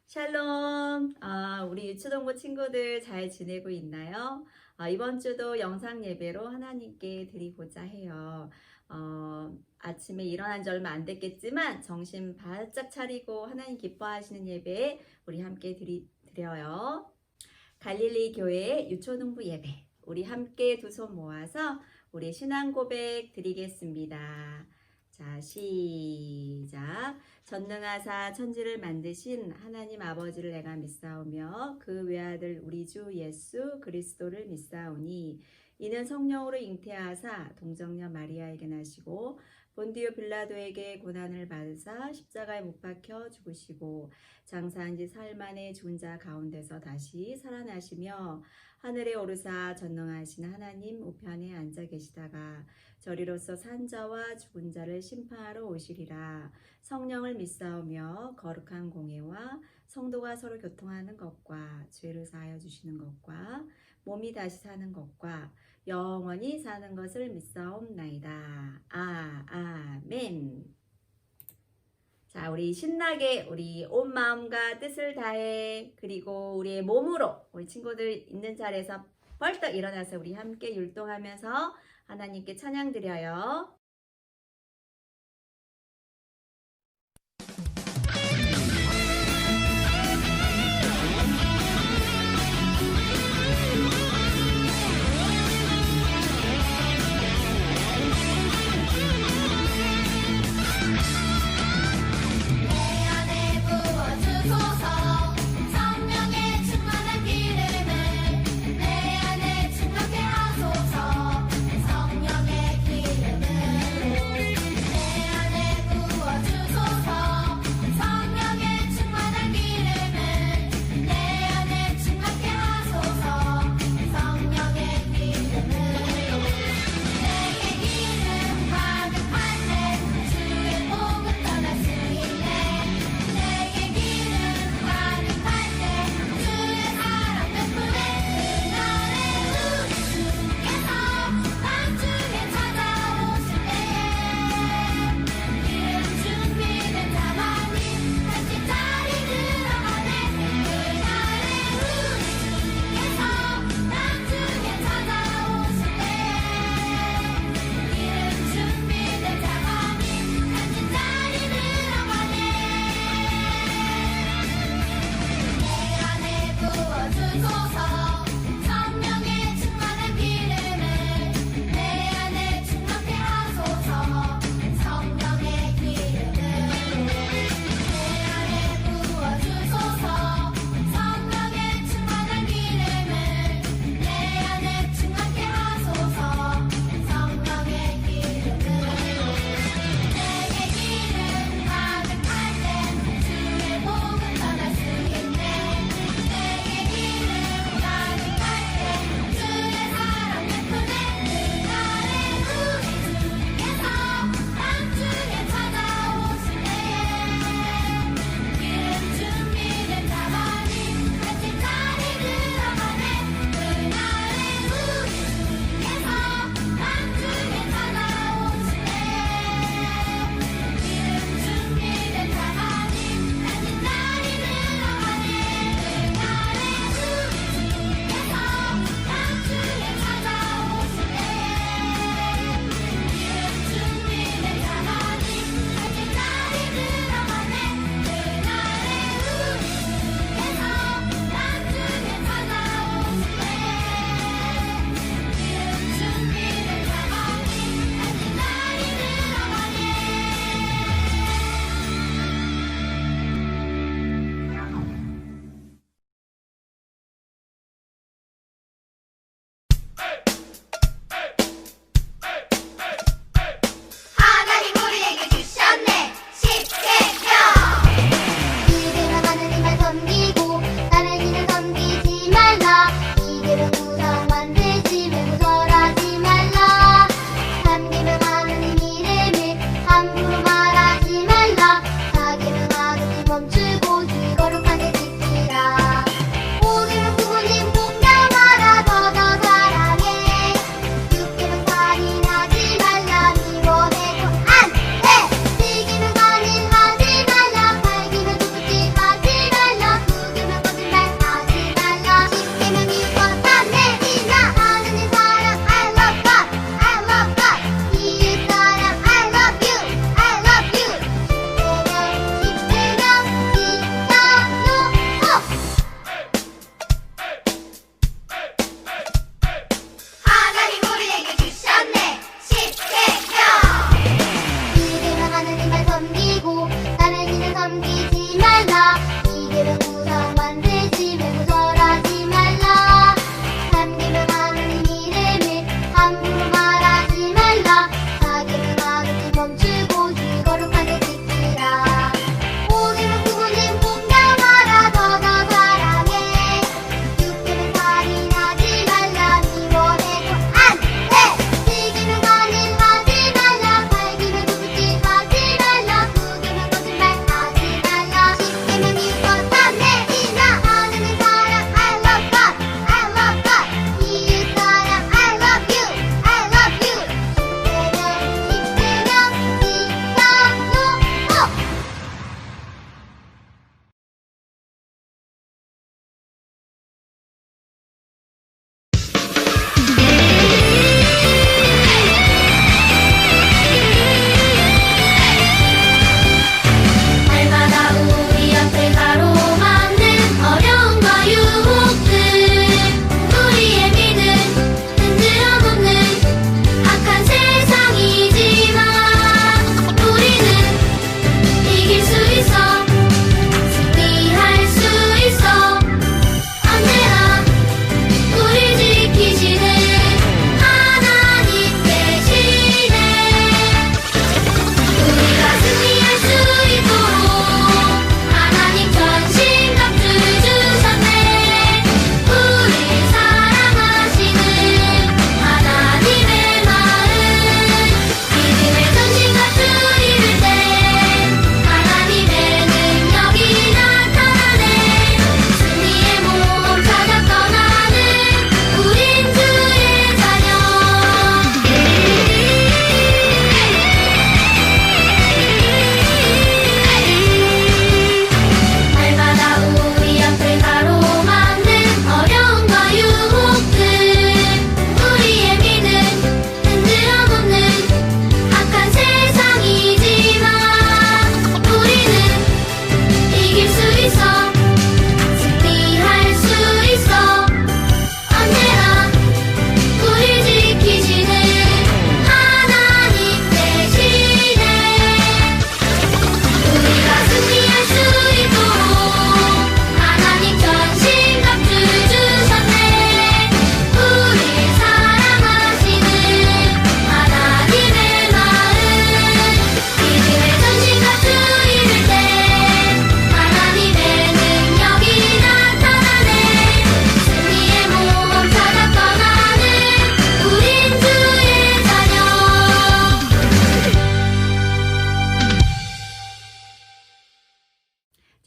샬롬. 우리 유치동부 친구들 잘 지내고 있나요? 이번 주도 영상 예배로 하나님께 드리고자 해요. 아침에 일어난 지 얼마 안 됐겠지만 정신 바짝 차리고 하나님 기뻐하시는 예배 우리 함께 드려요. 갈릴리 교회 유초등부 예배 우리 함께 두 손 모아서 우리 신앙 고백 드리겠습니다. 자, 시작. 전능하사 천지를 만드신 하나님 아버지를 내가 믿사오며 그 외아들 우리 주 예수 그리스도를 믿사오니 이는 성령으로 잉태하사 동정녀 마리아에게 나시고 본디오 빌라도에게 고난을 받으사 십자가에 못 박혀 죽으시고 장사한 지 사흘 만에 죽은 자 가운데서 다시 살아나시며 하늘에 오르사 전능하신 하나님 우편에 앉아 계시다가 저리로서 산 자와 죽은 자를 심판하러 오시리라. 성령을 믿사오며 거룩한 공회와 성도가 서로 교통하는 것과 죄를 사하여 주시는 것과 몸이 다시 사는 것과 영원히 사는 것을 믿사옵나이다. 아멘. 자, 우리 신나게 우리 온 마음과 뜻을 다해 그리고 우리의 몸으로 우리 친구들 있는 자리에서 벌떡 일어나서 우리 함께 율동하면서 하나님께 찬양 드려요. 성령의 기름을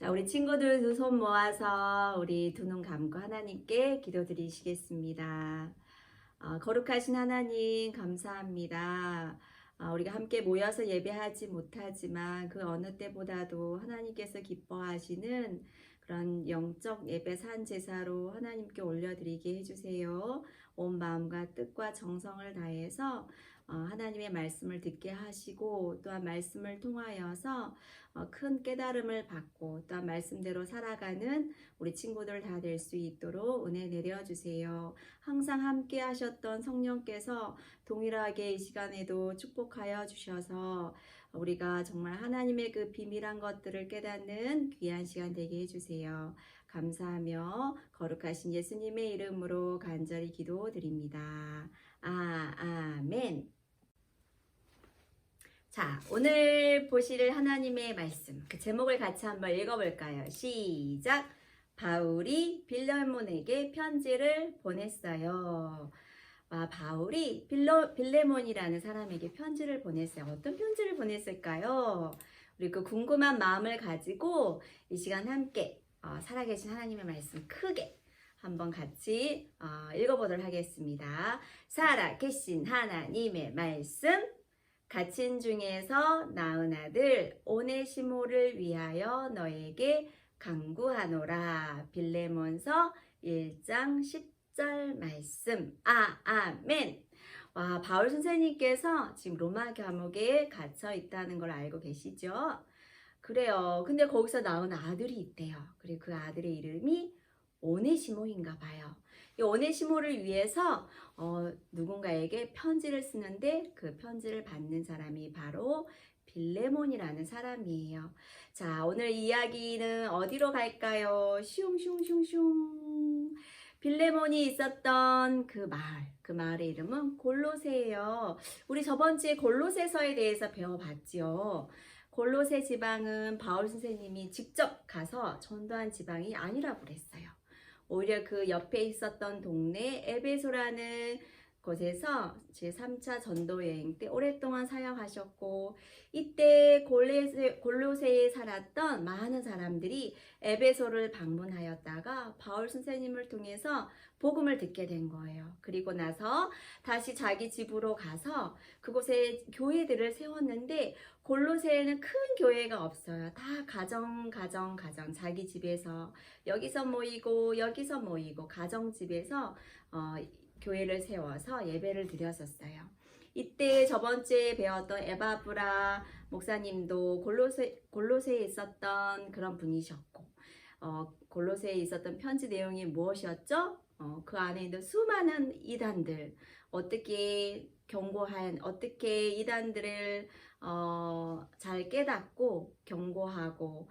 자, 우리 친구들 두 손 모아서 우리 두 눈 감고 하나님께 기도드리시겠습니다. 거룩하신 하나님 감사합니다. 우리가 함께 모여서 예배하지 못하지만 그 어느 때보다도 하나님께서 기뻐하시는 그런 영적 예배 산 제사로 하나님께 올려드리게 해주세요. 온 마음과 뜻과 정성을 다해서 하나님의 말씀을 듣게 하시고 또한 말씀을 통하여서 큰 깨달음을 받고 또한 말씀대로 살아가는 우리 친구들 다 될 수 있도록 은혜 내려주세요. 항상 함께 하셨던 성령께서 동일하게 이 시간에도 축복하여 주셔서 우리가 정말 하나님의 그 비밀한 것들을 깨닫는 귀한 시간 되게 해주세요. 감사하며 거룩하신 예수님의 이름으로 간절히 기도드립니다. 아멘. 자, 오늘 보실 하나님의 말씀, 그 제목을 같이 한번 읽어볼까요? 시작! 바울이 빌레몬에게 편지를 보냈어요. 바울이 빌레몬이라는 사람에게 편지를 보냈어요. 어떤 편지를 보냈을까요? 우리 그 궁금한 마음을 가지고 이 시간 함께 살아계신 하나님의 말씀 크게 한번 같이 읽어보도록 하겠습니다. 살아계신 하나님의 말씀, 갇힌 중에서 낳은 아들 오네시모를 위하여 너에게 간구하노라. 빌레몬서 1장 10절 말씀. 아멘. 와, 바울 선생님께서 지금 로마 감옥에 갇혀 있다는 걸 알고 계시죠? 그래요. 근데 거기서 낳은 아들이 있대요. 그리고 그 아들의 이름이 오네시모인가 봐요. 이 오네시모를 위해서 누군가에게 편지를 쓰는데 그 편지를 받는 사람이 바로 빌레몬이라는 사람이에요. 자, 오늘 이야기는 어디로 갈까요? 슝슝슝슝. 빌레몬이 있었던 그 마을의 이름은 골로새예요. 우리 저번 주에 골로새서에 대해서 배워봤지요. 골로새 지방은 바울 선생님이 직접 가서 전도한 지방이 아니라고 그랬어요. 오히려 그 옆에 있었던 동네 에베소라는 곳에서 제3차 전도 여행 때 오랫동안 사역하셨고, 이때 골로새에 살았던 많은 사람들이 에베소를 방문하였다가 바울 선생님을 통해서 복음을 듣게 된 거예요. 그리고 나서 다시 자기 집으로 가서 그곳에 교회들을 세웠는데, 골로새에는 큰 교회가 없어요. 다 가정 자기 집에서 여기서 모이고 가정집에서 교회를 세워서 예배를 드렸었어요. 이때 저번 주에 배웠던 에바브라 목사님도 골로새에 있었던 그런 분이셨고, 골로새에 있었던 편지 내용이 무엇이었죠? 그 안에 있는 수많은 이단들, 어떻게 이단들을 잘 깨닫고 경고하고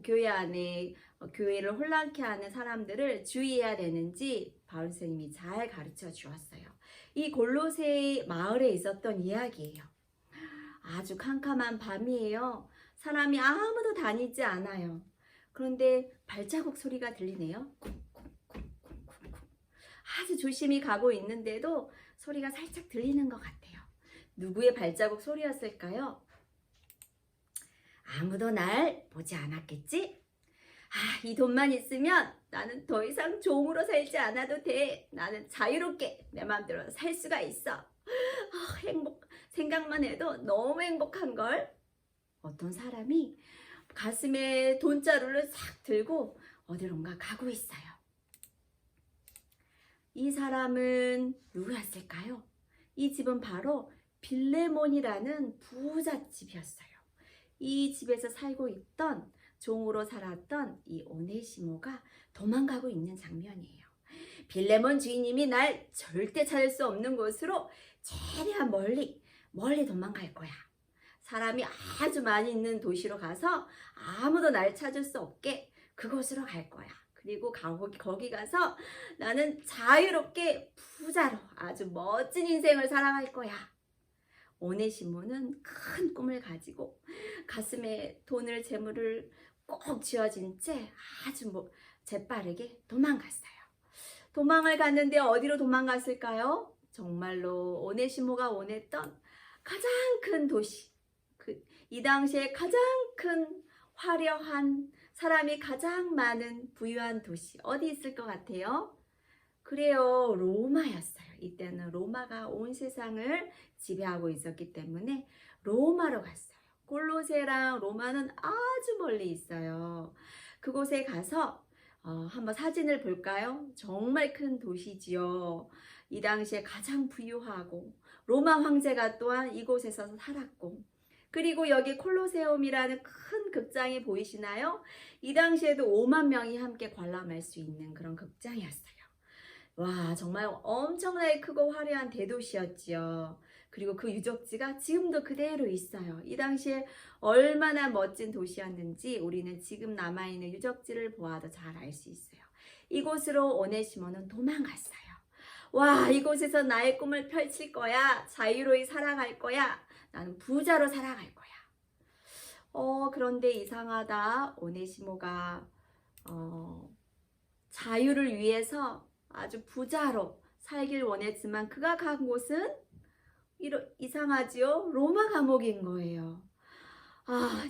교회 안에 교회를 혼란케 하는 사람들을 주의해야 되는지 바울 선생님이 잘 가르쳐 주었어요. 이 골로새 마을에 있었던 이야기예요. 아주 캄캄한 밤이에요. 사람이 아무도 다니지 않아요. 그런데 발자국 소리가 들리네요. 아주 조심히 가고 있는데도 소리가 살짝 들리는 것 같아요. 누구의 발자국 소리였을까요? 아무도 날 보지 않았겠지? 이 돈만 있으면 나는 더 이상 종으로 살지 않아도 돼. 나는 자유롭게 내 마음대로 살 수가 있어. 생각만 해도 너무 행복한걸. 어떤 사람이 가슴에 돈자루를 싹 들고 어디론가 가고 있어요. 이 사람은 누구였을까요? 이 집은 바로 빌레몬이라는 부잣집이었어요. 이 집에서 살고 있던 종으로 살았던 이 오네시모가 도망가고 있는 장면이에요. 빌레몬 주인님이 날 절대 찾을 수 없는 곳으로 최대한 멀리 도망갈 거야. 사람이 아주 많이 있는 도시로 가서 아무도 날 찾을 수 없게 그곳으로 갈 거야. 그리고 거기 가서 나는 자유롭게 부자로 아주 멋진 인생을 살아갈 거야. 오네시모는 큰 꿈을 가지고 가슴에 재물을 꼭 쥐어진 채 아주 재빠르게 도망갔어요. 도망을 갔는데 어디로 도망갔을까요? 정말로 오네시모가 원했던 가장 큰 도시, 이 당시에 가장 큰 화려한 사람이 가장 많은 부유한 도시 어디 있을 것 같아요? 그래요. 로마였어요. 이때는 로마가 온 세상을 지배하고 있었기 때문에 로마로 갔어요. 콜로세랑 로마는 아주 멀리 있어요. 그곳에 가서 한번 사진을 볼까요? 정말 큰 도시지요. 이 당시에 가장 부유하고 로마 황제가 또한 이곳에서 살았고, 그리고 여기 콜로세움이라는 큰 극장이 보이시나요? 이 당시에도 5만 명이 함께 관람할 수 있는 그런 극장이었어요. 와, 정말 엄청나게 크고 화려한 대도시였지요. 그리고 그 유적지가 지금도 그대로 있어요. 이 당시에 얼마나 멋진 도시였는지 우리는 지금 남아있는 유적지를 보아도 잘 알 수 있어요. 이곳으로 오네시모는 도망갔어요. 와, 이곳에서 나의 꿈을 펼칠 거야. 자유로이 살아갈 거야. 나는 부자로 살아갈 거야. 그런데 이상하다. 오네시모가 자유를 위해서 아주 부자로 살길 원했지만 그가 간 곳은 이상하지요? 로마 감옥인 거예요.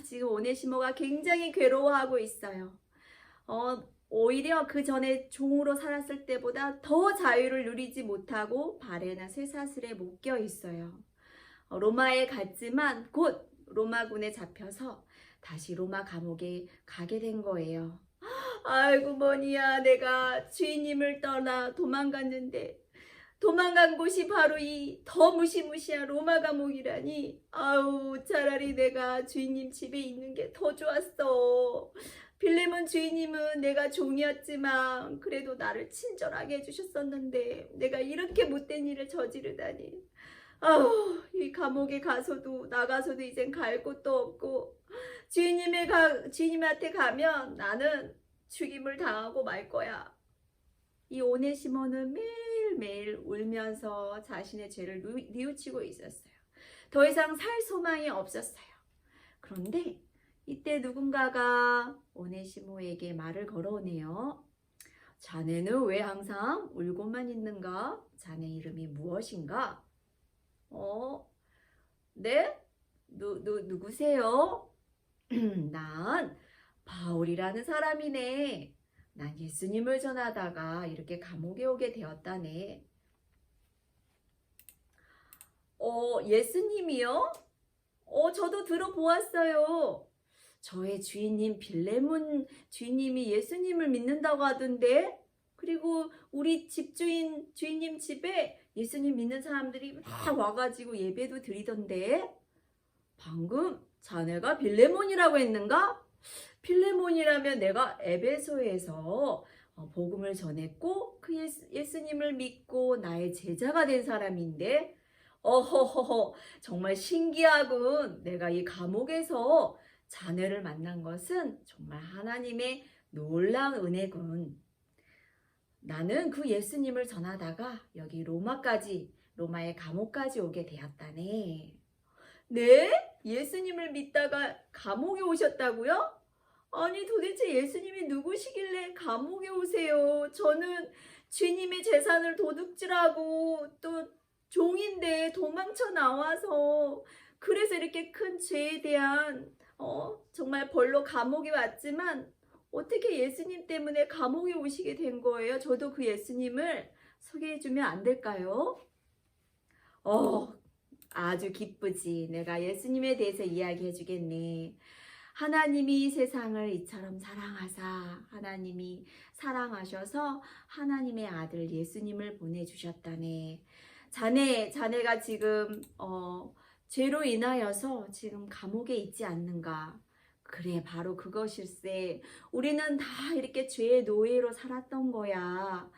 지금 오네시모가 굉장히 괴로워하고 있어요. 오히려 그 전에 종으로 살았을 때보다 더 자유를 누리지 못하고 발에는 쇠사슬에 묶여 있어요. 로마에 갔지만 곧 로마군에 잡혀서 다시 로마 감옥에 가게 된 거예요. 아이고 머니야, 내가 주인님을 떠나 도망갔는데 도망간 곳이 바로 이 더 무시무시한 로마 감옥이라니. 아우, 차라리 내가 주인님 집에 있는 게 더 좋았어. 빌레몬 주인님은 내가 종이었지만 그래도 나를 친절하게 해주셨었는데 내가 이렇게 못된 일을 저지르다니. 아우, 이 감옥에 가서도 나가서도 이젠 갈 곳도 없고 주인님한테 가면 나는 죽임을 당하고 말 거야. 이 오네시모는 매일매일 울면서 자신의 죄를 뉘우치고 있었어요. 더 이상 살 소망이 없었어요. 그런데 이때 누군가가 오네시모에게 말을 걸어오네요. 자네는 왜 항상 울고만 있는가? 자네 이름이 무엇인가? 네? 누구세요? 난 바울이라는 사람이네. 난 예수님을 전하다가 이렇게 감옥에 오게 되었다네. 예수님이요? 저도 들어보았어요. 저의 주인님 빌레몬 주인님이 예수님을 믿는다고 하던데, 그리고 우리 주인님 집에 예수님 믿는 사람들이 막 와가지고 예배도 드리던데. 방금 자네가 빌레몬이라고 했는가? 빌레몬이라면 내가 에베소에서 복음을 전했고 그 예수님을 믿고 나의 제자가 된 사람인데, 어허허허, 정말 신기하군. 내가 이 감옥에서 자네를 만난 것은 정말 하나님의 놀라운 은혜군. 나는 그 예수님을 전하다가 여기 로마의 감옥까지 오게 되었다네. 네? 예수님을 믿다가 감옥에 오셨다고요? 아니, 도대체 예수님이 누구시길래 감옥에 오세요? 저는 주님의 재산을 도둑질하고 또 종인데 도망쳐 나와서 그래서 이렇게 큰 죄에 대한 정말 벌로 감옥에 왔지만 어떻게 예수님 때문에 감옥에 오시게 된 거예요? 저도 그 예수님을 소개해 주면 안 될까요? 아주 기쁘지. 내가 예수님에 대해서 이야기해 주겠네. 하나님이 세상을 이처럼 사랑하사 하나님이 사랑하셔서 하나님의 아들 예수님을 보내주셨다네. 자네가 지금 죄로 인하여서 지금 감옥에 있지 않는가? 그래, 바로 그것일세. 우리는 다 이렇게 죄의 노예로 살았던 거야.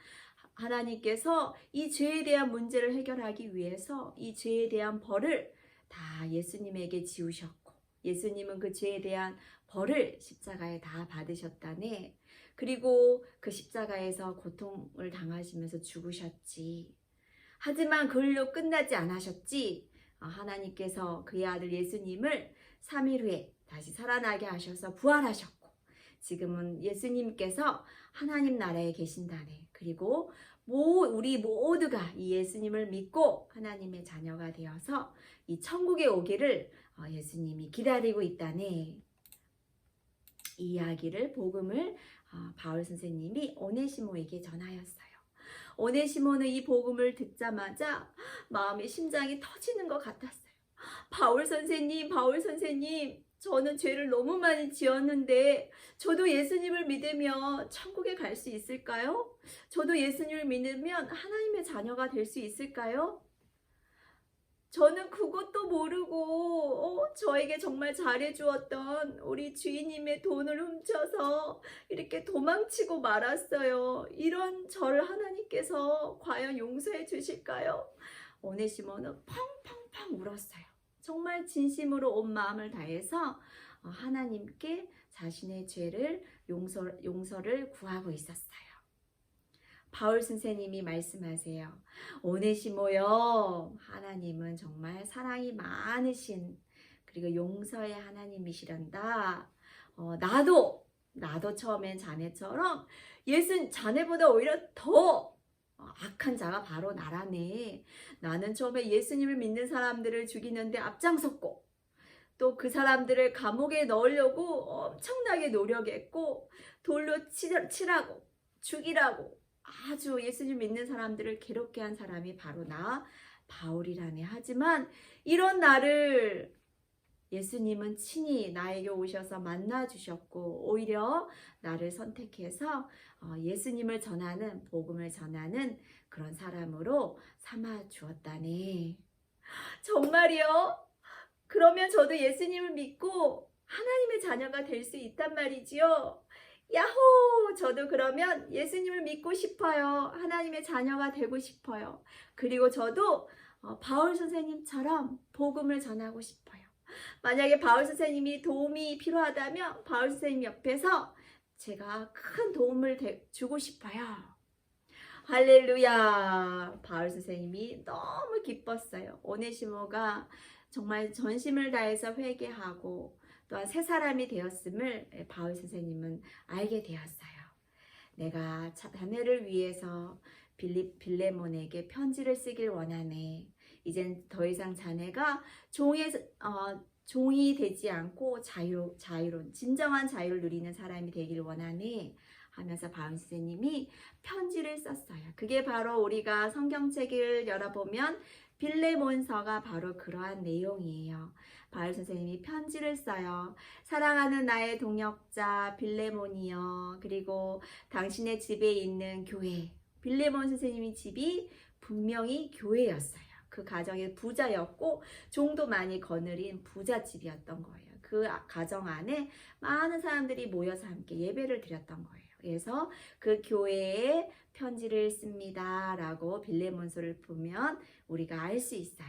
하나님께서 이 죄에 대한 문제를 해결하기 위해서 이 죄에 대한 벌을 다 예수님에게 지우셨고, 예수님은 그 죄에 대한 벌을 십자가에 다 받으셨다네. 그리고 그 십자가에서 고통을 당하시면서 죽으셨지. 하지만 그걸로 끝나지 않으셨지. 하나님께서 그의 아들 예수님을 3일 후에 다시 살아나게 하셔서 부활하셨고, 지금은 예수님께서 하나님 나라에 계신다네. 그리고 우리 모두가 이 예수님을 믿고 하나님의 자녀가 되어서 이 천국에 오기를 예수님이 기다리고 있다네. 이 이야기를 복음을 바울 선생님이 오네시모에게 전하였어요. 오네시모는 이 복음을 듣자마자 마음의 심장이 터지는 것 같았어요. 바울 선생님, 저는 죄를 너무 많이 지었는데 저도 예수님을 믿으면 천국에 갈 수 있을까요? 저도 예수님을 믿으면 하나님의 자녀가 될 수 있을까요? 저는 그것도 모르고 저에게 정말 잘해주었던 우리 주인님의 돈을 훔쳐서 이렇게 도망치고 말았어요. 이런 저를 하나님께서 과연 용서해 주실까요? 오네시모는 펑펑펑 울었어요. 정말 진심으로 온 마음을 다해서 하나님께 자신의 죄를 용서를 구하고 있었어요. 바울 선생님이 말씀하세요. 오네시모요, 하나님은 정말 사랑이 많으신 그리고 용서의 하나님이시란다. 나도 처음엔 자네처럼 자네보다 오히려 더 악한 자가 바로 나라네. 나는 처음에 예수님을 믿는 사람들을 죽이는데 앞장섰고 또 그 사람들을 감옥에 넣으려고 엄청나게 노력했고 돌로 치라고 죽이라고 아주 예수님 믿는 사람들을 괴롭게 한 사람이 바로 나 바울이라네. 하지만 이런 나를 예수님은 친히 나에게 오셔서 만나 주셨고 오히려 나를 선택해서 예수님을 전하는 복음을 전하는 그런 사람으로 삼아 주었다네. 정말이요? 그러면 저도 예수님을 믿고 하나님의 자녀가 될 수 있단 말이지요. 야호! 저도 그러면 예수님을 믿고 싶어요. 하나님의 자녀가 되고 싶어요. 그리고 저도 바울 선생님처럼 복음을 전하고 싶어요. 만약에 바울 선생님이 도움이 필요하다면 바울 선생님 옆에서 제가 큰 도움을 주고 싶어요. 할렐루야! 바울 선생님이 너무 기뻤어요. 오네시모가 정말 전심을 다해서 회개하고 또한 새 사람이 되었음을 바울 선생님은 알게 되었어요. 내가 자네를 위해서 빌레몬에게 편지를 쓰길 원하네. 이젠 더 이상 자네가 종이 되지 않고 자유로운 진정한 자유를 누리는 사람이 되길 원하네. 하면서 바울 선생님이 편지를 썼어요. 그게 바로 우리가 성경책을 열어보면 빌레몬서가 바로 그러한 내용이에요. 바울 선생님이 편지를 써요. 사랑하는 나의 동역자 빌레몬이여, 그리고 당신의 집에 있는 교회. 빌레몬 선생님의 집이 분명히 교회였어요. 그 가정의 부자였고 종도 많이 거느린 부잣집이었던 거예요. 그 가정 안에 많은 사람들이 모여서 함께 예배를 드렸던 거예요. 그래서 그 교회에 편지를 씁니다 라고 빌레몬서를 보면 우리가 알 수 있어요.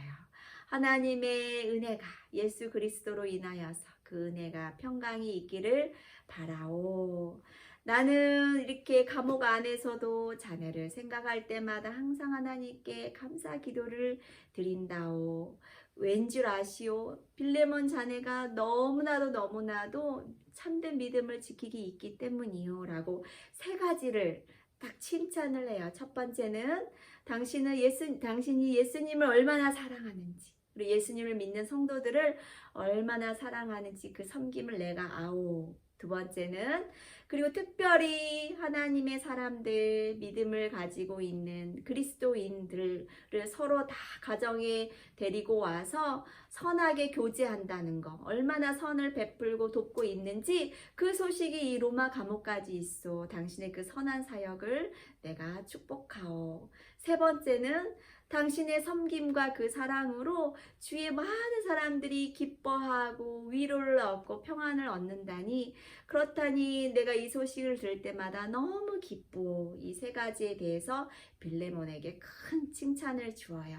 하나님의 은혜가 예수 그리스도로 인하여서 그 은혜가 평강이 있기를 바라오. 나는 이렇게 감옥 안에서도 자네를 생각할 때마다 항상 하나님께 감사 기도를 드린다오. 왠 줄 아시오? 빌레몬 자네가 너무나도 참된 믿음을 지키기 있기 때문이요 라고 세 가지를 딱 칭찬을 해요. 첫 번째는 당신이 예수님을 얼마나 사랑하는지, 그리고 예수님을 믿는 성도들을 얼마나 사랑하는지 그 섬김을 내가 아오. 두 번째는 그리고 특별히 하나님의 사람들, 믿음을 가지고 있는 그리스도인들을 서로 다 가정에 데리고 와서 선하게 교제한다는 거, 얼마나 선을 베풀고 돕고 있는지 그 소식이 이 로마 감옥까지 있어. 당신의 그 선한 사역을 내가 축복하오. 세 번째는 당신의 섬김과 그 사랑으로 주위의 많은 사람들이 기뻐하고 위로를 얻고 평안을 얻는다니, 그렇다니 내가 이 소식을 들을 때마다 너무 기뻐. 이 세 가지에 대해서 빌레몬에게 큰 칭찬을 주어요.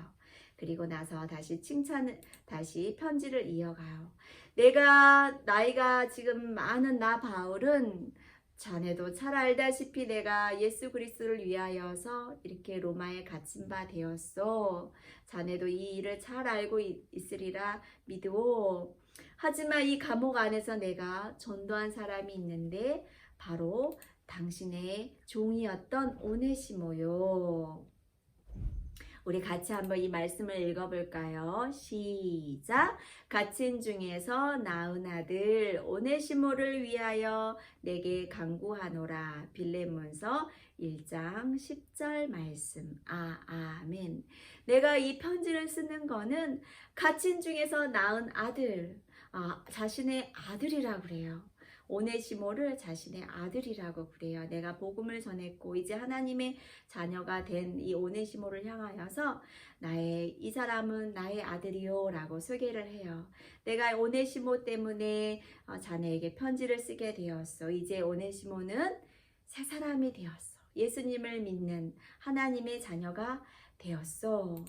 그리고 나서 다시 편지를 이어가요. 나이가 지금 많은 나 바울은 자네도 잘 알다시피 내가 예수 그리스도를 위하여서 이렇게 로마에 갇힌 바 되었소. 자네도 이 일을 잘 알고 있으리라 믿으오. 하지만 이 감옥 안에서 내가 전도한 사람이 있는데 바로 당신의 종이었던 오네시모요. 우리 같이 한번 이 말씀을 읽어볼까요? 시작. 갇힌 중에서 낳은 아들 오네시모를 위하여 내게 간구하노라. 빌레몬서 1장 10절 말씀. 아멘. 내가 이 편지를 쓰는 거는 갇힌 중에서 낳은 아들, 자신의 아들이라고 그래요. 오네시모를 자신의 아들이라고 그래요. 내가 복음을 전했고 이제 하나님의 자녀가 된 이 오네시모를 향하여서 이 사람은 나의 아들이요 라고 소개를 해요. 내가 오네시모 때문에 자네에게 편지를 쓰게 되었어. 이제 오네시모는 새 사람이 되었어. 예수님을 믿는 하나님의 자녀가 되었어.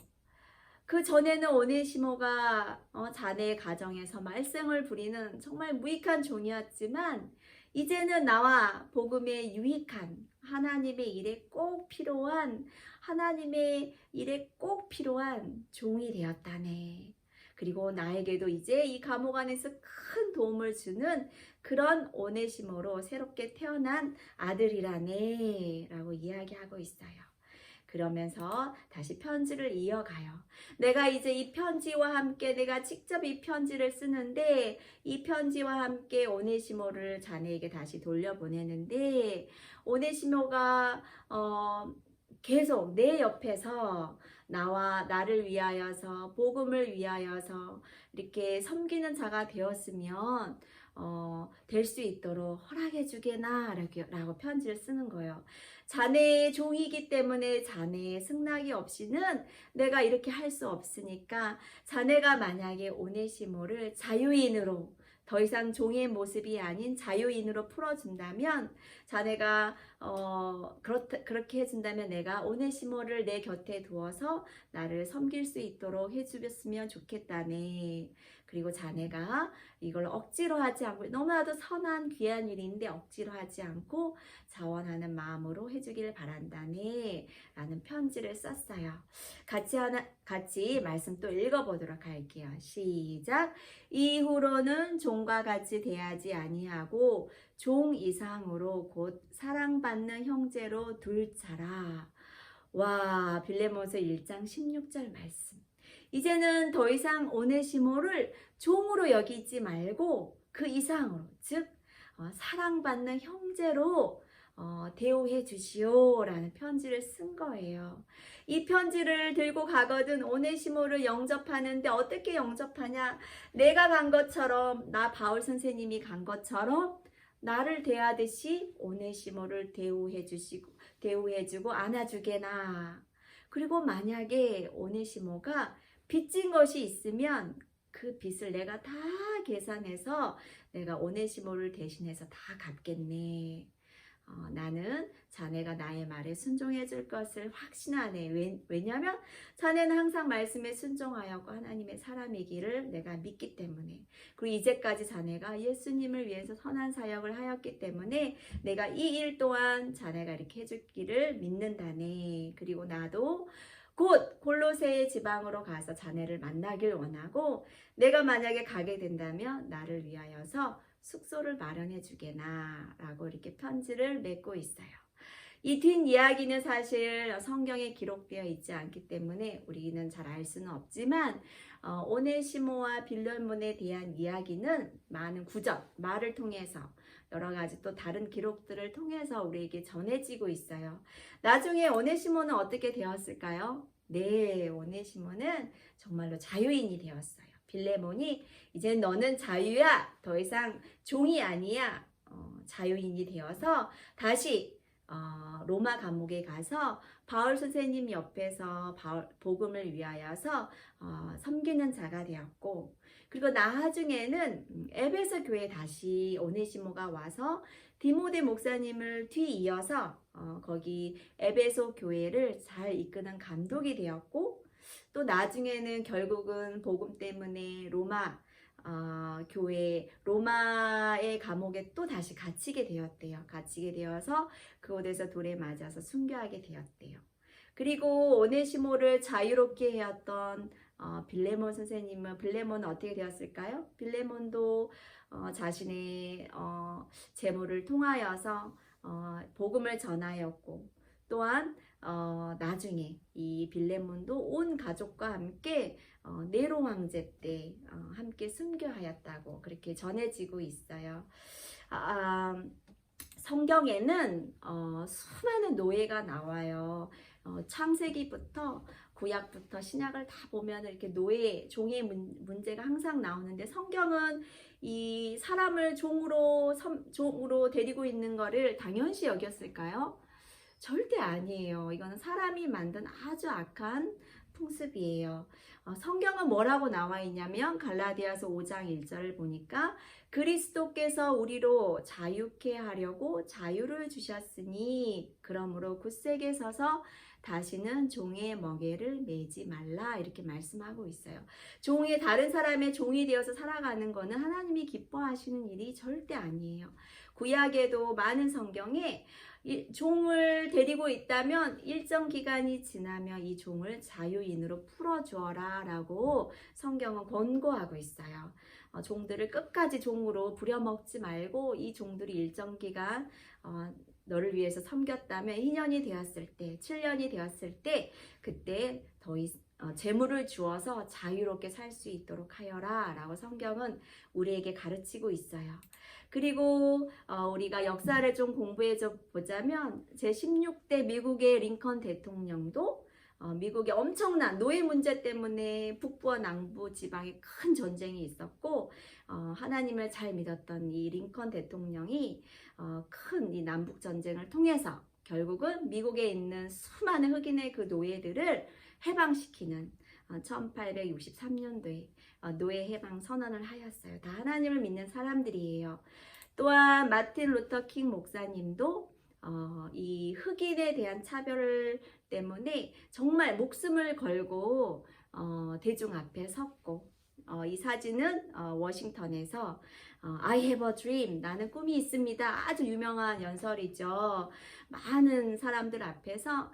그 전에는 오네시모가 자네의 가정에서 말썽을 부리는 정말 무익한 종이었지만 이제는 나와 복음에 유익한 하나님의 일에 꼭 필요한 종이 되었다네. 그리고 나에게도 이제 이 감옥 안에서 큰 도움을 주는 그런 오네시모로 새롭게 태어난 아들이라네 라고 이야기하고 있어요. 그러면서 다시 편지를 이어가요. 내가 이제 이 편지와 함께 내가 직접 이 편지를 쓰는데 이 편지와 함께 오네시모를 자네에게 다시 돌려보내는데 오네시모가 계속 내 옆에서 나를 위하여서 복음을 위하여서 이렇게 섬기는 자가 되었으면 될 수 있도록 허락해 주게나 라고 편지를 쓰는 거예요. 자네의 종이기 때문에 자네의 승낙이 없이는 내가 이렇게 할 수 없으니까 자네가 만약에 오네시모를 자유인으로 더 이상 종의 모습이 아닌 자유인으로 풀어준다면 자네가 그렇게 해준다면 내가 오네시모를 내 곁에 두어서 나를 섬길 수 있도록 해주셨으면 좋겠다네. 그리고 자네가 이걸 억지로 하지 않고 너무나도 선한 귀한 일인데 억지로 하지 않고 자원하는 마음으로 해주기를 바란다네 라는 편지를 썼어요. 같이 말씀 또 읽어보도록 할게요. 시작. 이후로는 종과 같이 대하지 아니하고 종 이상으로 곧 사랑받는 형제로 둘 자라. 와, 빌레몬서 1장 16절 말씀. 이제는 더 이상 오네시모를 종으로 여기지 말고 그 이상으로, 즉 사랑받는 형제로 대우해 주시오 라는 편지를 쓴 거예요. 이 편지를 들고 가거든 오네시모를 영접하는데 어떻게 영접하냐? 내가 간 것처럼, 나 바울 선생님이 간 것처럼 나를 대하듯이 오네시모를 대우해주고 안아주게나. 그리고 만약에 오네시모가 빚진 것이 있으면 그 빚을 내가 다 계산해서 내가 오네시모를 대신해서 다 갚겠네. 나는 자네가 나의 말에 순종해 줄 것을 확신하네. 왜냐하면 자네는 항상 말씀에 순종하였고 하나님의 사람이기를 내가 믿기 때문에, 그리고 이제까지 자네가 예수님을 위해서 선한 사역을 하였기 때문에 내가 이 일 또한 자네가 이렇게 해주기를 믿는다네. 그리고 나도 곧 골로새의 지방으로 가서 자네를 만나길 원하고 내가 만약에 가게 된다면 나를 위하여서 숙소를 마련해 주게나 라고 이렇게 편지를 맺고 있어요. 이 뒷이야기는 사실 성경에 기록되어 있지 않기 때문에 우리는 잘 알 수는 없지만 오네시모와 빌레몬에 대한 이야기는 많은 구절, 말을 통해서 여러 가지 또 다른 기록들을 통해서 우리에게 전해지고 있어요. 나중에 오네시모는 어떻게 되었을까요? 네, 오네시모는 정말로 자유인이 되었어요. 빌레몬이 이제 너는 자유야, 더 이상 종이 아니야, 자유인이 되어서 다시 로마 감옥에 가서 바울 선생님 옆에서 복음을 위하여서 섬기는 자가 되었고, 그리고 나중에는 에베소 교회에 다시 오네시모가 와서 디모데 목사님을 뒤이어서 거기 에베소 교회를 잘 이끄는 감독이 되었고, 또 나중에는 결국은 복음 때문에 로마의 감옥에 또 다시 갇히게 되었대요. 갇히게 되어서 그곳에서 돌에 맞아서 순교하게 되었대요. 그리고 오네시모를 자유롭게 해왔던 빌레몬 선생님은, 빌레몬은 어떻게 되었을까요? 빌레몬도 자신의 재물을 통하여서 복음을 전하였고, 또한 나중에 이 빌레몬도 온 가족과 함께 네로 황제 때 함께 순교하였다고 그렇게 전해지고 있어요. 성경에는 수많은 노예가 나와요. 창세기부터 구약부터 신약을 다 보면 이렇게 노예, 종의 문제가 항상 나오는데 성경은 이 사람을 종으로 데리고 있는 거를 당연시 여겼을까요? 절대 아니에요. 이거는 사람이 만든 아주 악한 풍습이에요. 성경은 뭐라고 나와 있냐면 갈라디아서 5장 1절을 보니까 그리스도께서 우리로 자유케 하려고 자유를 주셨으니 그러므로 굳세게 서서 다시는 종의 멍에를 매지 말라 이렇게 말씀하고 있어요. 다른 사람의 종이 되어서 살아가는 거는 하나님이 기뻐하시는 일이 절대 아니에요. 구약에도 많은 성경에 종을 데리고 있다면 일정 기간이 지나면 이 종을 자유인으로 풀어주어라 라고 성경은 권고하고 있어요. 종들을 끝까지 종으로 부려먹지 말고 이 종들이 일정 기간 너를 위해서 섬겼다면 2년이 되었을 때 7년이 되었을 때 그때 재물을 주어서 자유롭게 살 수 있도록 하여라 라고 성경은 우리에게 가르치고 있어요. 그리고 우리가 역사를 좀 공부해 보자면 제16대 미국의 링컨 대통령도 미국의 엄청난 노예 문제 때문에 북부와 남부 지방에 큰 전쟁이 있었고 하나님을 잘 믿었던 이 링컨 대통령이 큰 이 남북 전쟁을 통해서 결국은 미국에 있는 수많은 흑인의 그 노예들을 해방시키는 1863년도에 노예 해방 선언을 하였어요. 다 하나님을 믿는 사람들이에요. 또한 마틴 루터 킹 목사님도 이 흑인에 대한 차별 때문에 정말 목숨을 걸고 대중 앞에 섰고 이 사진은 워싱턴에서 I have a dream, 나는 꿈이 있습니다. 아주 유명한 연설이죠. 많은 사람들 앞에서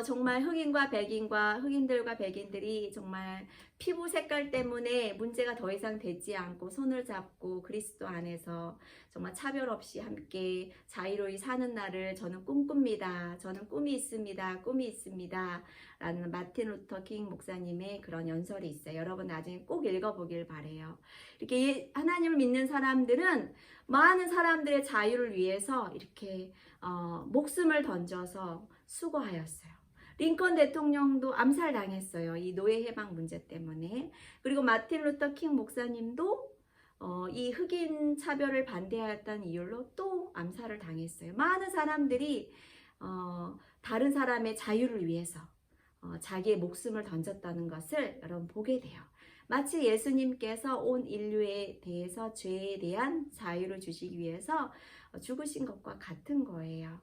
정말 흑인들과 백인들이 정말 피부 색깔 때문에 문제가 더 이상 되지 않고 손을 잡고 그리스도 안에서 정말 차별 없이 함께 자유로이 사는 날을 저는 꿈꿉니다. 저는 꿈이 있습니다. 꿈이 있습니다. 라는 마틴 루터 킹 목사님의 그런 연설이 있어요. 여러분 나중에 꼭 읽어보길 바래요. 이렇게 하나님을 믿는 사람들은 많은 사람들의 자유를 위해서 이렇게 목숨을 던져서 수고하였어요. 링컨 대통령도 암살당했어요. 이 노예 해방 문제 때문에. 그리고 마틴 루터 킹 목사님도 이 흑인 차별을 반대하였다는 이유로 또 암살을 당했어요. 많은 사람들이 다른 사람의 자유를 위해서 자기의 목숨을 던졌다는 것을 여러분 보게 돼요. 마치 예수님께서 온 인류에 대해서 죄에 대한 자유를 주시기 위해서 죽으신 것과 같은 거예요.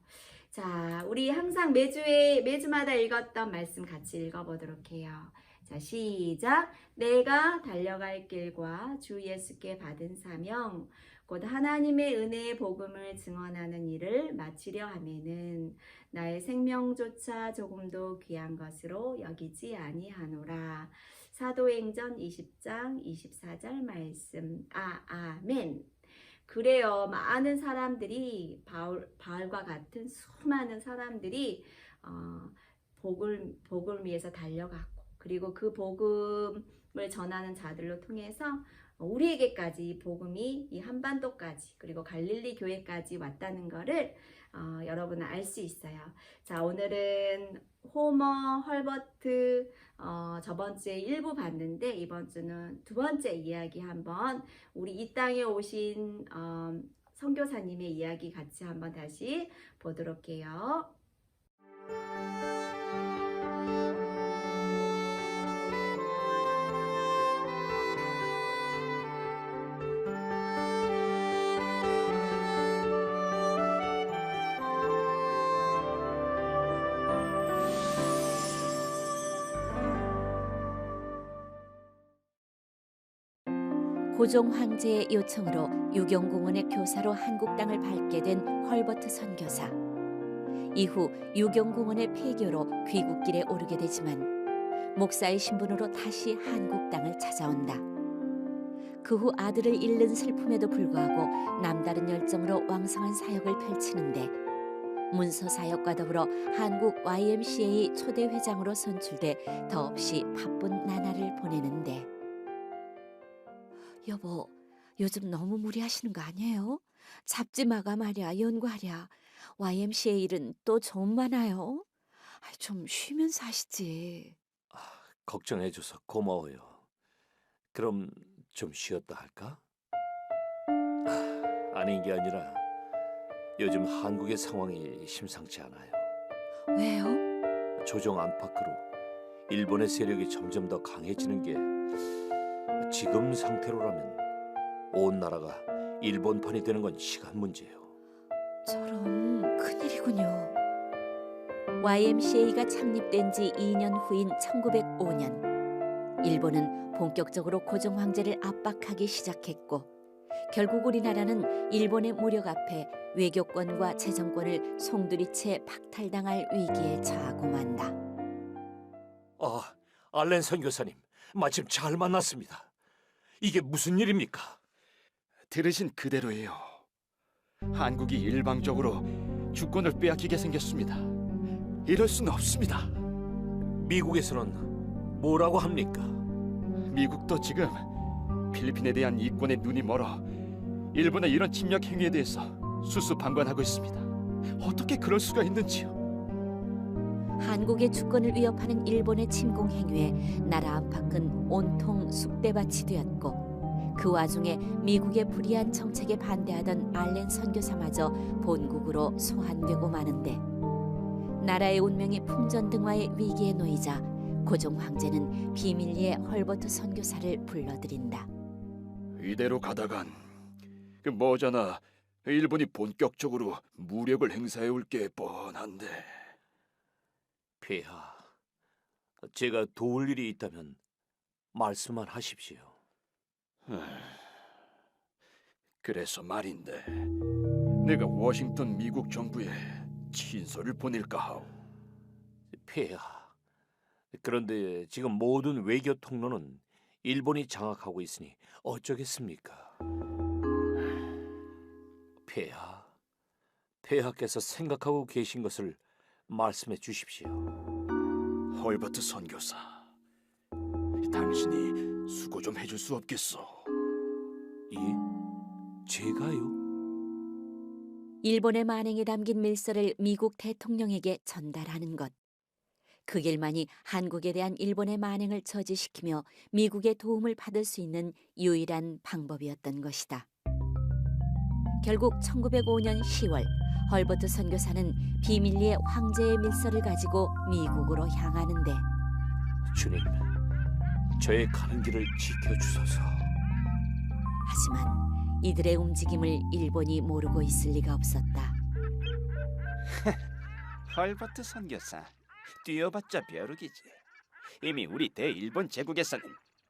자, 우리 항상 매주마다 읽었던 말씀 같이 읽어보도록 해요. 자, 시작. 내가 달려갈 길과 주 예수께 받은 사명, 곧 하나님의 은혜의 복음을 증언하는 일을 마치려 하면은 나의 생명조차 조금도 귀한 것으로 여기지 아니하노라. 사도행전 20장 24절 말씀. 아멘. 그래요. 많은 사람들이 바울과 같은 수많은 사람들이 복을 위해서 달려갔고 그리고 그 복음을 전하는 자들로 통해서 우리에게까지 복음이 이 한반도까지 그리고 갈릴리 교회까지 왔다는 것을 여러분은 알 수 있어요. 자, 오늘은 호머, 헐버트 저번 주에 1부 봤는데 이번 주는 두 번째 이야기 한번 우리 이 땅에 오신 선교사님의 이야기 같이 한번 다시 보도록 해요. 고종 황제의 요청으로 유경공원의 교사로 한국 땅을 밟게 된 헐버트 선교사. 이후 유경공원의 폐교로 귀국길에 오르게 되지만 목사의 신분으로 다시 한국 땅을 찾아온다. 그 후 아들을 잃는 슬픔에도 불구하고 남다른 열정으로 왕성한 사역을 펼치는데 문서 사역과 더불어 한국 YMCA 초대 회장으로 선출돼 더없이 바쁜 나날을 보내는데, 여보, 요즘 너무 무리하시는 거 아니에요? 잡지 마감하랴, 연구하랴. YMCA 일은 또 좀 많아요. 좀 쉬면서 하시지. 걱정해줘서 고마워요. 그럼 좀 쉬었다 할까? 아닌 게 아니라 요즘 한국의 상황이 심상치 않아요. 왜요? 조정 안팎으로 일본의 세력이 점점 더 강해지는 게, 지금 상태로라면 온 나라가 일본판이 되는 건 시간 문제예요. 저런, 큰일이군요. YMCA가 창립된 지 2년 후인 1905년, 일본은 본격적으로 고종 황제를 압박하기 시작했고, 결국 우리나라는 일본의 무력 앞에 외교권과 재정권을 송두리째 박탈당할 위기에 처하고 만다. 알렌 선교사님, 마침 잘 만났습니다. 이게 무슨 일입니까? 들으신 그대로예요. 한국이 일방적으로 주권을 빼앗기게 생겼습니다. 이럴 수는 없습니다. 미국에서는 뭐라고 합니까? 미국도 지금 필리핀에 대한 이권에 눈이 멀어 일본의 이런 침략 행위에 대해서 수수방관하고 있습니다. 어떻게 그럴 수가 있는지요? 한국의 주권을 위협하는 일본의 침공 행위에 나라 안팎은 온통 쑥대밭이 되었고, 그 와중에 미국의 불의한 정책에 반대하던 알렌 선교사마저 본국으로 소환되고 마는데, 나라의 운명이 풍전등화의 위기에 놓이자 고종 황제는 비밀리에 헐버트 선교사를 불러들인다. 이대로 가다간 그 머지않아 일본이 본격적으로 무력을 행사해 올 게 뻔한데. 폐하, 제가 도울 일이 있다면 말씀만 하십시오. 그래서 말인데, 내가 워싱턴 미국 정부에 친서를 보낼까 하오. 폐하, 그런데 지금 모든 외교 통로는 일본이 장악하고 있으니 어쩌겠습니까? 폐하께서 생각하고 계신 것을 말씀해 주십시오. 헐버트 선교사, 당신이 수고 좀 해줄 수 없겠소? 예? 제가요? 일본의 만행에 담긴 밀서를 미국 대통령에게 전달하는 것. 그 길만이 한국에 대한 일본의 만행을 저지시키며 미국의 도움을 받을 수 있는 유일한 방법이었던 것이다. 결국 1905년 10월 헐버트 선교사는 비밀리에 황제의 밀서를 가지고 미국으로 향하는데, 주님, 저의 가는 길을 지켜주소서. 하지만 이들의 움직임을 일본이 모르고 있을 리가 없었다. 헐버트 선교사, 뛰어봤자 벼룩이지. 이미 우리 대일본 제국에서는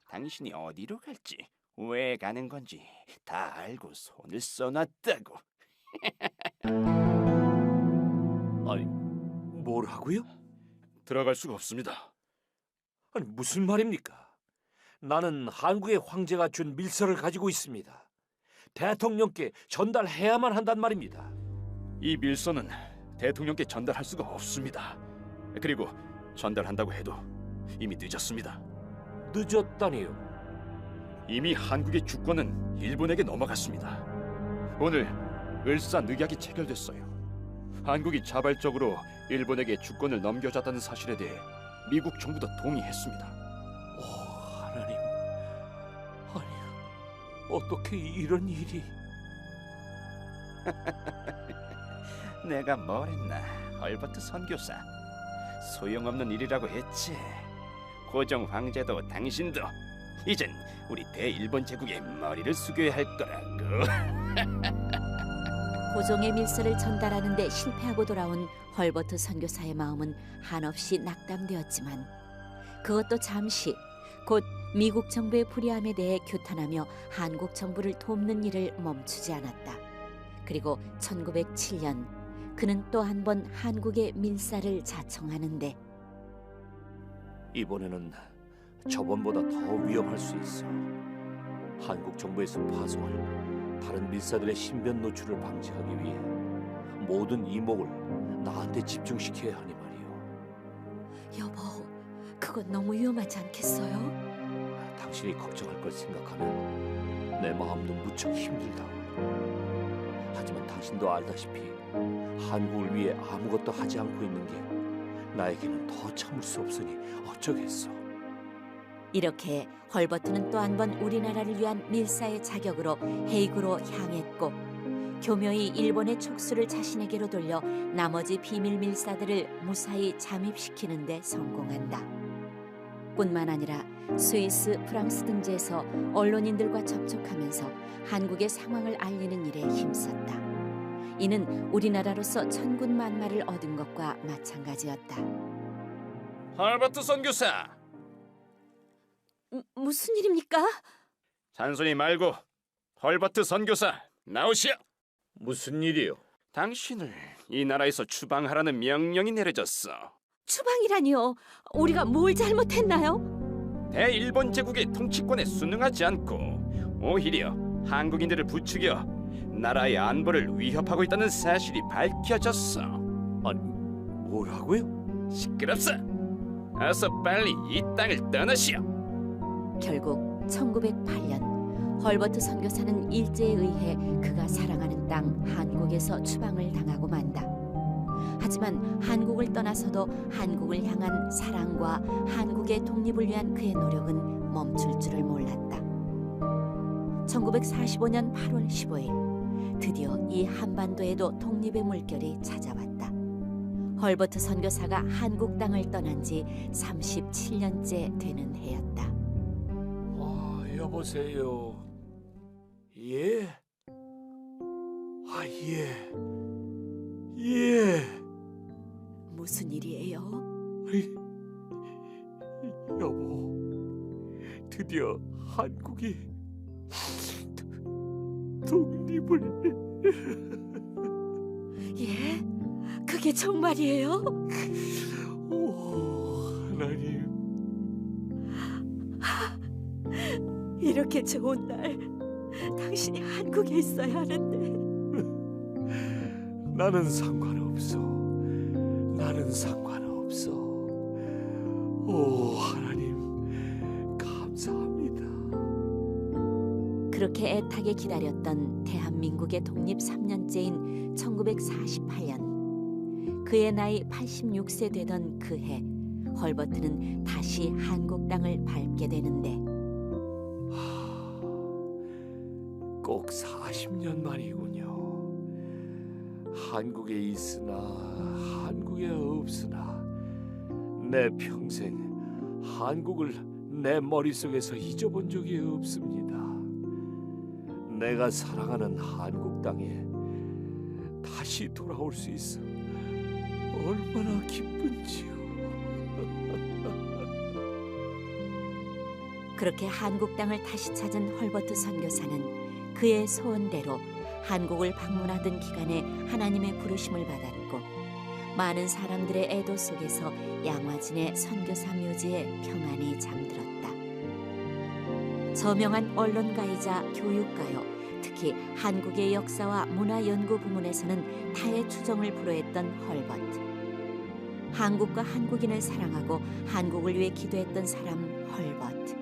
당신이 어디로 갈지, 왜 가는 건지 다 알고 손을 써놨다고. 아니, 뭐라고요? 들어갈 수가 없습니다. 아니, 무슨 말입니까? 나는 한국의 황제가 준 밀서를 가지고 있습니다. 대통령께 전달해야만 한단 말입니다. 이 밀서는 대통령께 전달할 수가 없습니다. 그리고 전달한다고 해도 이미 늦었습니다. 늦었다니요? 이미 한국의 주권은 일본에게 넘어갔습니다. 오늘 을사늑약이 체결됐어요. 한국이 자발적으로 일본에게 주권을 넘겨줬다는 사실에 대해 미국 정부도 동의했습니다. 하나님, 아니, 어떻게 이런 일이? 내가 뭘 했나, 헐버트 선교사. 소용없는 일이라고 했지. 고종 황제도 당신도 이젠 우리 대일본 제국의 머리를 숙여야 할 거라고. 고종의 밀서를 전달하는 데 실패하고 돌아온 헐버트 선교사의 마음은 한없이 낙담되었지만, 그것도 잠시, 곧 미국 정부의 불의함에 대해 규탄하며 한국 정부를 돕는 일을 멈추지 않았다. 그리고 1907년 그는 또 한 번 한국의 밀사를 자청하는데, 이번에는 저번보다 더 위험할 수 있어. 한국 정부에서 파송할 다른 밀사들의 신변 노출을 방지하기 위해 모든 이목을 나한테 집중시켜야 하니 말이오. 여보, 그건 너무 위험하지 않겠어요? 당신이 걱정할 걸 생각하면 내 마음도 무척 힘들다. 하지만 당신도 알다시피 한국을 위해 아무것도 하지 않고 있는 게 나에게는 더 참을 수 없으니 어쩌겠어. 이렇게 헐버트는 또 한 번 우리나라를 위한 밀사의 자격으로 헤이구로 향했고 교묘히 일본의 촉수를 자신에게로 돌려 나머지 비밀 밀사들을 무사히 잠입시키는 데 성공한다. 뿐만 아니라 스위스, 프랑스 등지에서 언론인들과 접촉하면서 한국의 상황을 알리는 일에 힘썼다. 이는 우리나라로서 천군만마를 얻은 것과 마찬가지였다. 헐버트 선교사, 무슨 일입니까? 잔소리 말고 헐버트 선교사 나오시오. 무슨 일이요? 당신을 이 나라에서 추방하라는 명령이 내려졌어. 추방이라니요? 우리가 뭘 잘못했나요? 대일본 제국의 통치권에 순응하지 않고 오히려 한국인들을 부추겨 나라의 안보를 위협하고 있다는 사실이 밝혀졌어. 아니, 뭐라고요? 시끄럽소. 어서 빨리 이 땅을 떠나시오. 결국 1908년 헐버트 선교사는 일제에 의해 그가 사랑하는 땅 한국에서 추방을 당하고 만다. 하지만 한국을 떠나서도 한국을 향한 사랑과 한국의 독립을 위한 그의 노력은 멈출 줄을 몰랐다. 1945년 8월 15일 드디어 이 한반도에도 독립의 물결이 찾아왔다. 헐버트 선교사가 한국 땅을 떠난 지 37년째 되는 해였다. 여보세요. 예? 예. 무슨 일이에요? 여보, 드디어 한국이 독립을. 예? 그게 정말이에요? 오, 하나님. 이렇게 좋은 날 당신이 한국에 있어야 하는데. 나는 상관없어. 오, 하나님, 감사합니다. 그렇게 애타게 기다렸던 대한민국의 독립 3년째인 1948년 그의 나이 86세 되던 그 해 헐버트는 다시 한국 땅을 밟게 되는데 꼭 40년 만이군요. 한국에 있으나 한국에 없으나 내 평생 한국을 내 머릿속에서 잊어본 적이 없습니다. 내가 사랑하는 한국 땅에 다시 돌아올 수 있어 얼마나 기쁜지요. 그렇게 한국 땅을 다시 찾은 헐버트 선교사는 그의 소원대로 한국을 방문하던 기간에 하나님의 부르심을 받았고 많은 사람들의 애도 속에서 양화진의 선교사 묘지에 평안히 잠들었다. 저명한 언론가이자 교육가요, 특히 한국의 역사와 문화 연구 부문에서는 타의 추종을 불허했던 헐버트. 한국과 한국인을 사랑하고 한국을 위해 기도했던 사람 헐버트.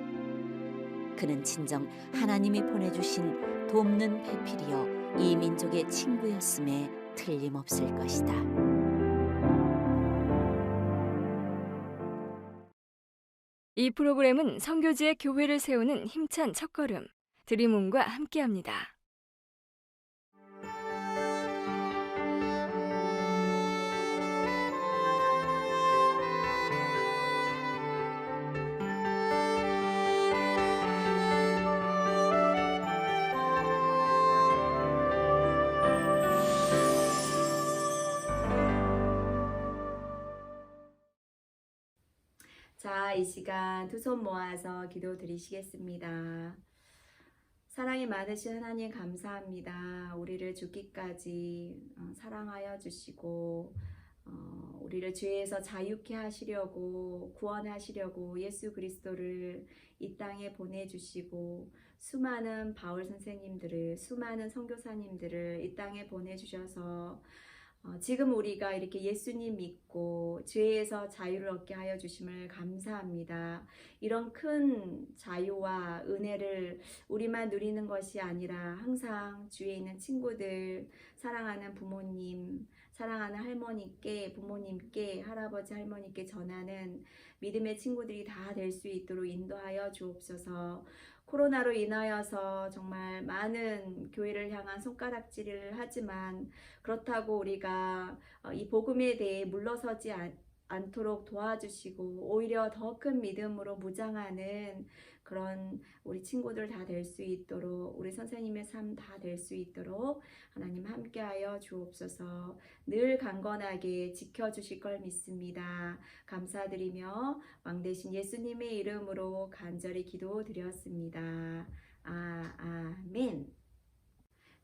그는 진정 하나님이 보내주신 돕는 배필이여 이 민족의 친구였음에 틀림없을 것이다. 이 프로그램은 선교지의 교회를 세우는 힘찬 첫걸음 드림온과 함께합니다. 자, 이 시간 두 손 모아서 기도 드리시겠습니다. 사랑이 많으신 하나님 감사합니다. 우리를 죽기까지 사랑하여 주시고 우리를 죄에서 자유케 하시려고 구원하시려고 예수 그리스도를 이 땅에 보내주시고 수많은 바울 선생님들을 수많은 선교사님들을 이 땅에 보내주셔서 지금 우리가 이렇게 예수님 믿고 죄에서 자유를 얻게 하여 주심을 감사합니다. 이런 큰 자유와 은혜를 우리만 누리는 것이 아니라 항상 주위에 있는 친구들, 사랑하는 부모님, 사랑하는 할머니께, 부모님께, 할아버지, 할머니께 전하는 믿음의 친구들이 다 될 수 있도록 인도하여 주옵소서. 코로나로 인하여서 정말 많은 교회를 향한 손가락질을 하지만 그렇다고 우리가 이 복음에 대해 물러서지 않도록 도와주시고 오히려 더 큰 믿음으로 무장하는 그런 우리 친구들 다 될 수 있도록, 우리 선생님의 삶 다 될 수 있도록 하나님 함께하여 주옵소서. 늘 강건하게 지켜주실 걸 믿습니다. 감사드리며 왕 대신 예수님의 이름으로 간절히 기도드렸습니다. 아멘.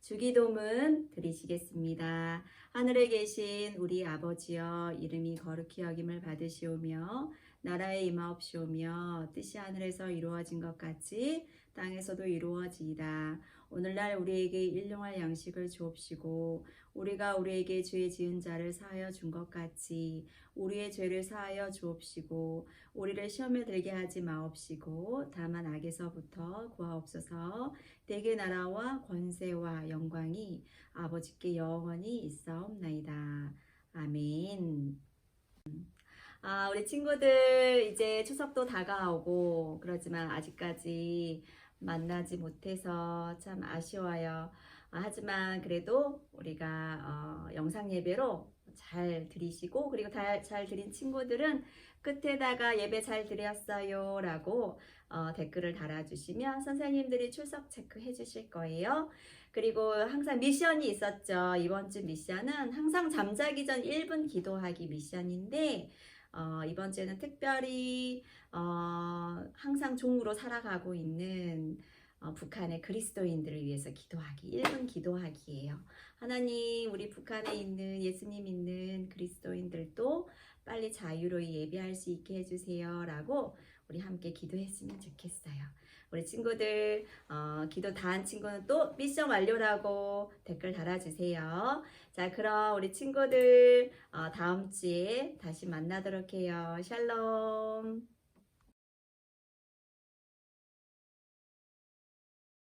주기도문 드리시겠습니다. 하늘에 계신 우리 아버지여, 이름이 거룩히 여김을 받으시오며 나라에 임하옵시오며 뜻이 하늘에서 이루어진 것 같이 땅에서도 이루어지이다. 오늘날 우리에게 일용할 양식을 주옵시고 우리가 우리에게 죄 지은 자를 사하여 준 것 같이 우리의 죄를 사하여 주옵시고 우리를 시험에 들게 하지 마옵시고 다만 악에서부터 구하옵소서. 대개 나라와 권세와 영광이 아버지께 영원히 있사옵나이다. 아멘. 우리 친구들 이제 추석도 다가오고 그렇지만 아직까지 만나지 못해서 참 아쉬워요. 하지만 그래도 우리가 영상 예배로 잘 드리시고, 그리고 잘 드린 친구들은 끝에다가 예배 잘 드렸어요 라고 댓글을 달아주시면 선생님들이 출석 체크해 주실 거예요. 그리고 항상 미션이 있었죠. 이번 주 미션은 항상 잠자기 전 1분 기도하기 미션인데 이번 주에는 특별히 항상 종으로 살아가고 있는 북한의 그리스도인들을 위해서 기도하기, 1분 기도하기예요. 하나님, 우리 북한에 있는 예수님 믿는 그리스도인들도 빨리 자유로이 예배할 수 있게 해주세요 라고 우리 함께 기도했으면 좋겠어요. 우리 친구들 기도 다 한 친구는 또 미션 완료라고 댓글 달아주세요. 자, 그럼 우리 친구들 다음 주에 다시 만나도록 해요. 샬롬.